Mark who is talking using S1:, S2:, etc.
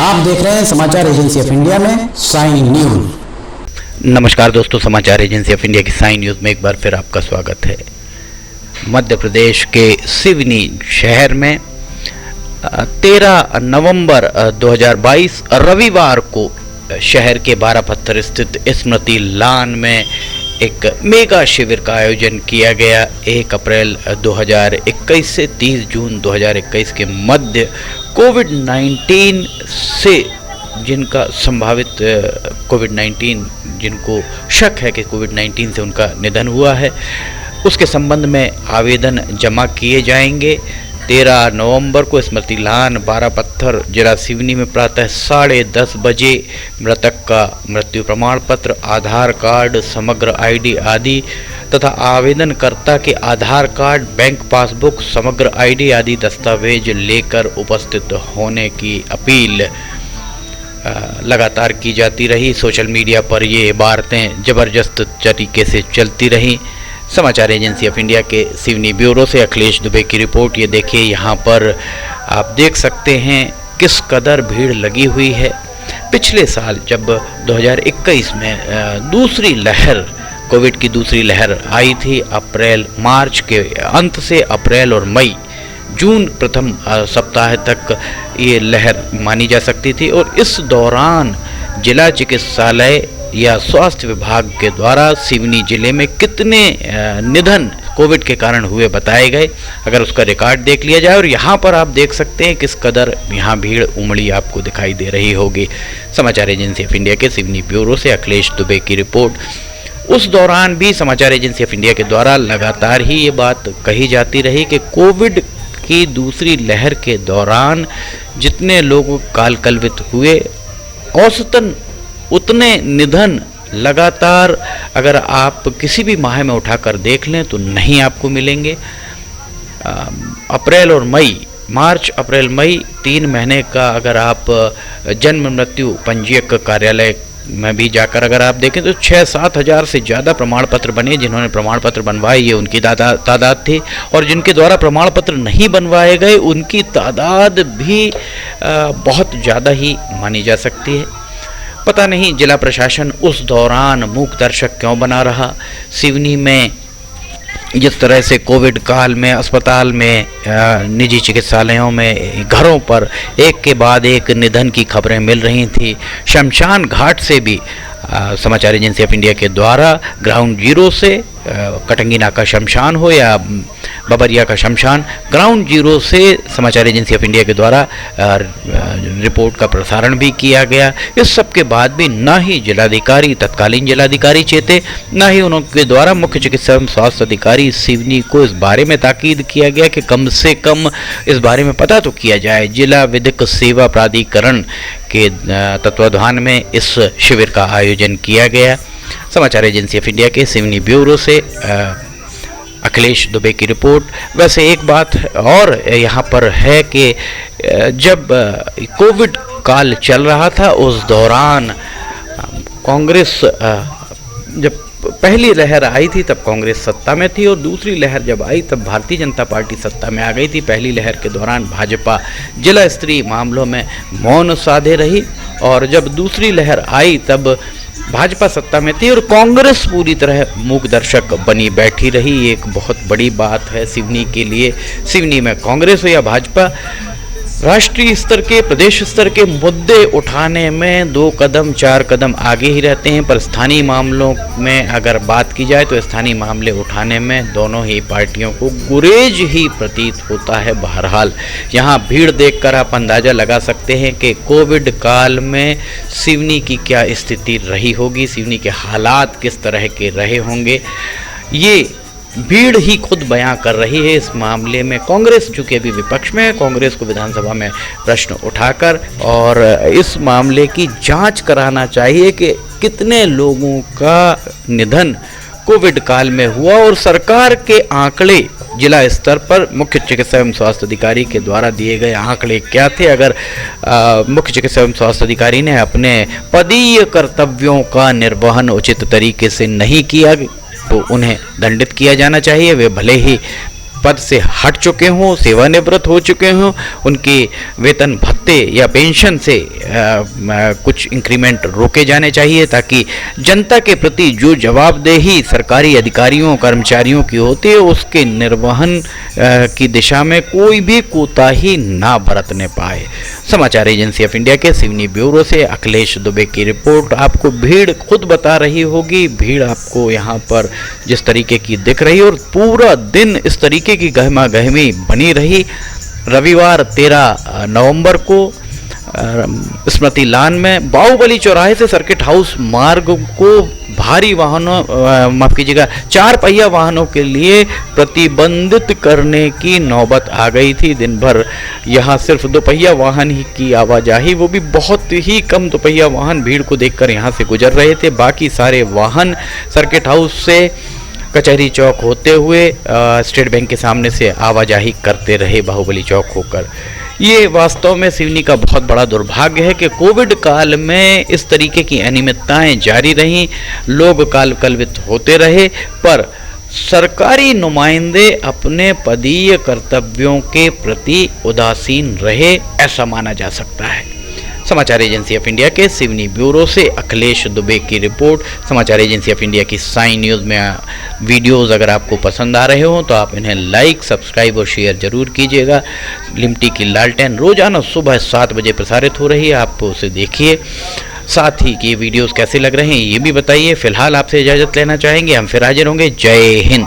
S1: आप देख रहे हैं समाचार एजेंसी ऑफ इंडिया में साइन न्यूज।
S2: नमस्कार दोस्तों, समाचार एजेंसी ऑफ इंडिया की साइन न्यूज में एक बार फिर आपका स्वागत है। मध्य प्रदेश के सिवनी शहर में 13 नवंबर 2022 रविवार को शहर के 12 पत्थर स्थित स्मृति लान में एक मेगा शिविर का आयोजन किया गया। 1 अप्रैल 2021 से 30 जून 2021 के मध्य कोविड-19 से जिनका संभावित कोविड-19 जिनको शक है कि कोविड-19 से उनका निधन हुआ है, उसके संबंध में आवेदन जमा किए जाएंगे। 13 नवंबर को स्मृति लान 12 पत्थर जिला सिवनी में प्रातः 10:30 बजे मृतक का मृत्यु प्रमाण पत्र, आधार कार्ड, समग्र आईडी आदि तथा आवेदनकर्ता के आधार कार्ड, बैंक पासबुक, समग्र आईडी आदि दस्तावेज लेकर उपस्थित होने की अपील लगातार की जाती रही। सोशल मीडिया पर ये बातें ज़बरदस्त तरीके से चलती रहीं। समाचार एजेंसी ऑफ इंडिया के सिवनी ब्यूरो से अखिलेश दुबे की रिपोर्ट। ये देखिए, यहाँ पर आप देख सकते हैं किस कदर भीड़ लगी हुई है। पिछले साल जब 2021 में दूसरी लहर, कोविड की दूसरी लहर आई थी, मार्च के अंत से अप्रैल और मई जून प्रथम सप्ताह तक ये लहर मानी जा सकती थी और इस दौरान जिला चिकित्सालय या स्वास्थ्य विभाग के द्वारा सिवनी जिले में कितने निधन कोविड के कारण हुए बताए गए, अगर उसका रिकॉर्ड देख लिया जाए। और यहाँ पर आप देख सकते हैं किस कदर यहाँ भीड़ उमड़ी आपको दिखाई दे रही होगी। समाचार एजेंसी ऑफ इंडिया के सिवनी ब्यूरो से अखिलेश दुबे की रिपोर्ट। उस दौरान भी समाचार एजेंसी ऑफ इंडिया के द्वारा लगातार ही ये बात कही जाती रही कि कोविड की दूसरी लहर के दौरान जितने लोग काल कलवित हुए, औसतन उतने निधन लगातार अगर आप किसी भी माह में उठाकर देख लें तो नहीं आपको मिलेंगे। अप्रैल और मई, मार्च अप्रैल मई 3 महीने का अगर आप जन्म मृत्यु पंजीयक कार्यालय में भी जाकर अगर आप देखें तो 6-7 हज़ार से ज़्यादा प्रमाण पत्र बने। जिन्होंने प्रमाण पत्र बनवाए ये उनकी तादाद थी, और जिनके द्वारा प्रमाण पत्र नहीं बनवाए गए उनकी तादाद भी बहुत ज़्यादा ही मानी जा सकती है। पता नहीं जिला प्रशासन उस दौरान मूक दर्शक क्यों बना रहा। सिवनी में जिस तरह से कोविड काल में अस्पताल में, निजी चिकित्सालयों में, घरों पर एक के बाद एक निधन की खबरें मिल रही थी। शमशान घाट से भी समाचार एजेंसी ऑफ इंडिया के द्वारा ग्राउंड जीरो से कटंगी नाका शमशान हो या बबरिया का शमशान, ग्राउंड जीरो से समाचार एजेंसी ऑफ इंडिया के द्वारा रिपोर्ट का प्रसारण भी किया गया। इस सब के बाद भी ना ही जिलाधिकारी, तत्कालीन जिलाधिकारी चेते, ना ही उनके द्वारा मुख्य चिकित्सा एवं स्वास्थ्य अधिकारी सिवनी को इस बारे में ताकीद किया गया कि कम से कम इस बारे में पता तो किया जाए। जिला विधिक सेवा प्राधिकरण के तत्वाधान में इस शिविर का आयोजन किया गया। समाचार एजेंसी ऑफ इंडिया के सिवनी ब्यूरो से अखिलेश दुबे की रिपोर्ट। वैसे एक बात और यहाँ पर है कि जब कोविड काल चल रहा था उस दौरान कांग्रेस, जब पहली लहर आई थी तब कांग्रेस सत्ता में थी और दूसरी लहर जब आई तब भारतीय जनता पार्टी सत्ता में आ गई थी। पहली लहर के दौरान भाजपा जिला स्तरीय मामलों में मौन साधे रही और जब दूसरी लहर आई तब भाजपा सत्ता में थी और कांग्रेस पूरी तरह मूक दर्शक बनी बैठी रही। एक बहुत बड़ी बात है सिवनी के लिए। सिवनी में कांग्रेस हो या भाजपा, राष्ट्रीय स्तर के, प्रदेश स्तर के मुद्दे उठाने में 2 कदम 4 कदम आगे ही रहते हैं, पर स्थानीय मामलों में अगर बात की जाए तो स्थानीय मामले उठाने में दोनों ही पार्टियों को गुरेज ही प्रतीत होता है। बहरहाल यहाँ भीड़ देखकर आप अंदाज़ा लगा सकते हैं कि कोविड काल में सिवनी की क्या स्थिति रही होगी, सिवनी के हालात किस तरह के रहे होंगे। ये भीड़ ही खुद बयां कर रही है इस मामले में। कांग्रेस चूँकि अभी विपक्ष में है, कांग्रेस को विधानसभा में प्रश्न उठाकर और इस मामले की जांच कराना चाहिए कि कितने लोगों का निधन कोविड काल में हुआ और सरकार के आंकड़े जिला स्तर पर मुख्य चिकित्सा एवं स्वास्थ्य अधिकारी के द्वारा दिए गए आंकड़े क्या थे। अगर मुख्य चिकित्सा एवं स्वास्थ्य अधिकारी ने अपने पदीय कर्तव्यों का निर्वहन उचित तरीके से नहीं किया तो उन्हें दंडित किया जाना चाहिए। वे भले ही पद से हट चुके हों, सेवानिवृत्त हो चुके हों, उनके वेतन भत्ते या पेंशन से कुछ इंक्रीमेंट रोके जाने चाहिए, ताकि जनता के प्रति जो जवाबदेही सरकारी अधिकारियों कर्मचारियों की होती है उसके निर्वहन की दिशा में कोई भी कोताही ना बरतने पाए। समाचार एजेंसी ऑफ इंडिया के सिवनी ब्यूरो से अखिलेश दुबे की रिपोर्ट। आपको भीड़ खुद बता रही होगी, भीड़ आपको यहाँ पर जिस तरीके की दिख रही और पूरा दिन इस तरीके की गहमा गहमी बनी रही। रविवार 13 नवंबर को स्मृति लान में बाहुबली चौराहे से सर्किट हाउस मार्ग को भारी वाहनों माफ कीजिएगा 4 पहिया वाहनों के लिए प्रतिबंधित करने की नौबत आ गई थी। दिन भर यहाँ सिर्फ 2 पहिया वाहन ही की आवाजाही, वो भी बहुत ही कम 2 पहिया वाहन भीड़ को देखकर यहाँ से गुजर रहे थे। बाकी सारे वाहन सर्किट हाउस से कचहरी चौक होते हुए स्टेट बैंक के सामने से आवाजाही करते रहे बाहुबली चौक होकर। ये वास्तव में सिवनी का बहुत बड़ा दुर्भाग्य है कि कोविड काल में इस तरीके की अनियमितताएं जारी रहीं, लोग काल कलवित होते रहे, पर सरकारी नुमाइंदे अपने पदीय कर्तव्यों के प्रति उदासीन रहे, ऐसा माना जा सकता है। समाचार एजेंसी ऑफ इंडिया के सिवनी ब्यूरो से अखिलेश दुबे की रिपोर्ट। समाचार एजेंसी ऑफ इंडिया की साइन न्यूज़ में वीडियोस अगर आपको पसंद आ रहे हो तो आप इन्हें लाइक, सब्सक्राइब और शेयर जरूर कीजिएगा। लिमटी की लालटेन रोजाना सुबह 7 बजे प्रसारित हो रही है, आप उसे देखिए। साथ ही कि ये वीडियोस कैसे लग रहे हैं ये भी बताइए। फिलहाल आपसे इजाज़त लेना चाहेंगे, हम फिर हाजिर होंगे। जय हिंद।